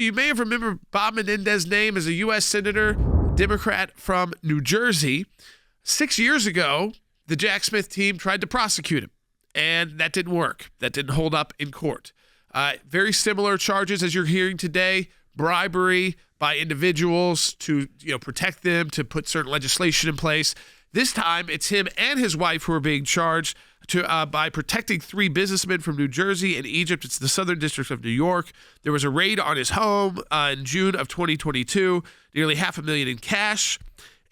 You may have remembered Bob Menendez's name as a U.S. Senator, Democrat from New Jersey. 6 years ago, the Jack Smith team tried to prosecute him, and that didn't work. That didn't hold up in court. Very similar charges as you're hearing today, bribery by individuals to protect them, to put certain legislation in place. This time, it's him and his wife who are being charged by protecting 3 businessmen from New Jersey and Egypt. It's the Southern District of New York. There was a raid on his home in June of 2022, nearly $500,000 in cash,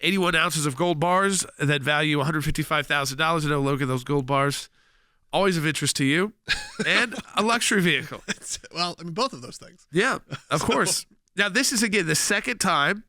81 ounces of gold bars that value $155,000. I know, Logan, those gold bars, always of interest to you, and a luxury vehicle. Well, I mean, both of those things. Yeah, of course. Now, this is, again, the second time.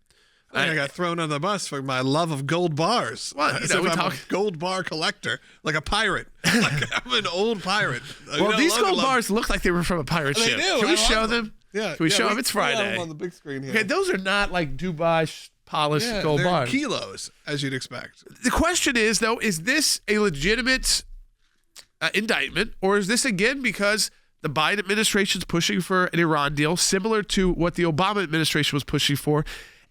I got thrown on the bus for my love of gold bars. Well, I'm a gold bar collector, like a pirate. I'm an old pirate. Well, these gold bars look like they were from a pirate ship. They do. Can we show them? Yeah. Can we show them? It's Friday. Them on the big screen here. Okay, those are not like Dubai polished gold they're bars. Kilos, as you'd expect. The question is, though, is this a legitimate indictment, or is this, again, because the Biden administration's pushing for an Iran deal, similar to what the Obama administration was pushing for?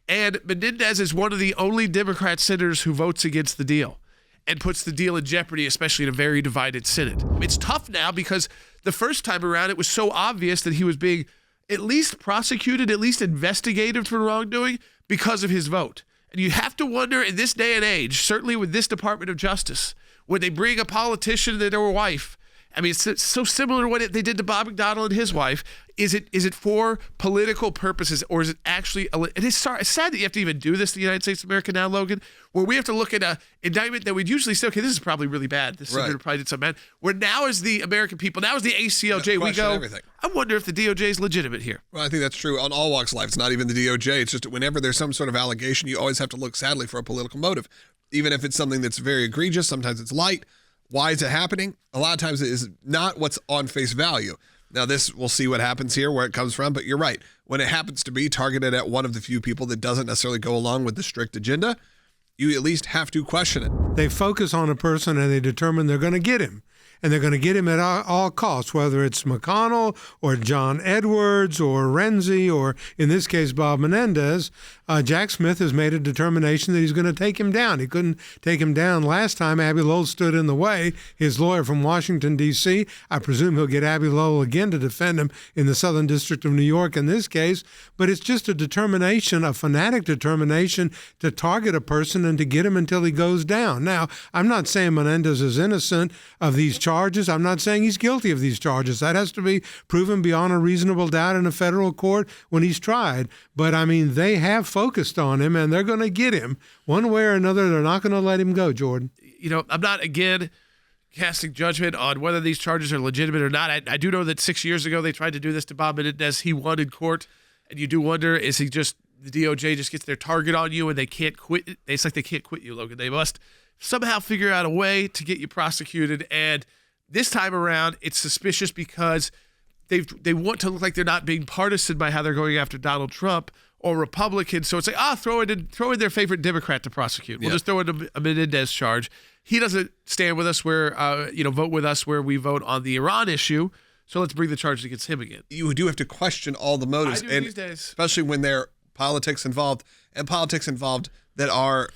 And Menendez is one of the only Democrat senators who votes against the deal and puts the deal in jeopardy, especially in a very divided Senate. It's tough now because the first time around, it was so obvious that he was being at least prosecuted, at least investigated for wrongdoing because of his vote. And you have to wonder in this day and age, certainly with this Department of Justice, when they bring a politician and their wife, I mean, it's so similar to what they did to Bob McDonnell and his wife. Is it for political purposes, or is it actually? It is sad that you have to even do this in the United States of America now, Logan, where we have to look at an indictment that we'd usually say, okay, this is probably really bad. This senator probably did something bad. Where now as the American people, now as the ACLJ, we go, everything. I wonder if the DOJ is legitimate here. Well, I think that's true on all walks of life. It's not even the DOJ. It's just whenever there's some sort of allegation, you always have to look, sadly, for a political motive. Even if it's something that's very egregious, sometimes it's light. Why is it happening? A lot of times it is not what's on face value. Now, we'll see what happens here, where it comes from, but you're right. When it happens to be targeted at one of the few people that doesn't necessarily go along with the strict agenda, you at least have to question it. They focus on a person and they determine they're going to get him. And they're going to get him at all costs, whether it's McConnell or John Edwards or Renzi or, in this case, Bob Menendez. Jack Smith has made a determination that he's going to take him down. He couldn't take him down last time. Abbe Lowell stood in the way, his lawyer from Washington, D.C. I presume he'll get Abbe Lowell again to defend him in the Southern District of New York in this case. But it's just a determination, a fanatic determination to target a person and to get him until he goes down. Now, I'm not saying Menendez is innocent of these charges. I'm not saying he's guilty of these charges. That has to be proven beyond a reasonable doubt in a federal court when he's tried. But, I mean, they have focused on him, and they're going to get him. One way or another, they're not going to let him go, Jordan. You know, I'm not, again, casting judgment on whether these charges are legitimate or not. I do know that 6 years ago they tried to do this to Bob Menendez. He won in court. And you do wonder, is he just, the DOJ just gets their target on you and they can't quit? It's like they can't quit you, Logan. They must somehow figure out a way to get you prosecuted. And this time around, it's suspicious because they want to look like they're not being partisan by how they're going after Donald Trump or Republicans. So it's like, throw in their favorite Democrat to prosecute. We'll just throw in a Menendez charge. He doesn't stand with us where, vote with us where we vote on the Iran issue. So let's bring the charges against him again. You do have to question all the motives, I do these days, especially when there are politics involved, and politics involved that are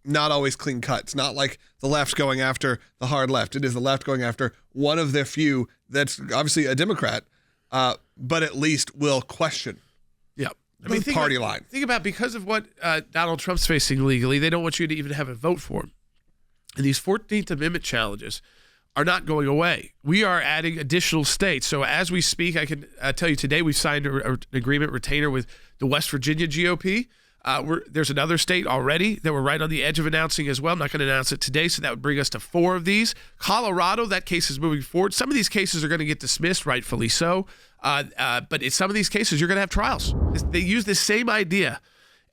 not always clean cut. It's not like the left's going after the hard left. It is the left going after one of their few that's obviously a Democrat, but at least will question. Yeah. Party line. Think about, because of what Donald Trump's facing legally, they don't want you to even have a vote for him. And these 14th Amendment challenges are not going away. We are adding additional states. So as we speak, I can tell you today we've signed an agreement retainer with the West Virginia GOP. There's another state already that we're right on the edge of announcing as well. I'm not going to announce it today, so that would bring us to 4 of these. Colorado, that case is moving forward. Some of these cases are going to get dismissed, rightfully so. But in some of these cases, you're going to have trials. They use this same idea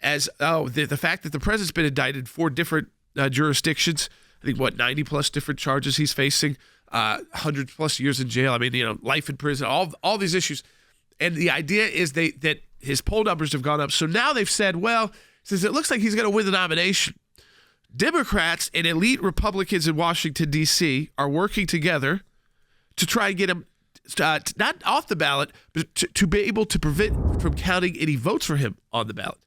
as, the fact that the president's been indicted in 4 different jurisdictions. I think, 90-plus different charges he's facing, 100-plus years in jail. I mean, life in prison, all these issues. And the idea is that his poll numbers have gone up. So now they've said, well, since it looks like he's going to win the nomination, Democrats and elite Republicans in Washington, D.C. are working together to try and get him not off the ballot, but to be able to prevent from counting any votes for him on the ballot.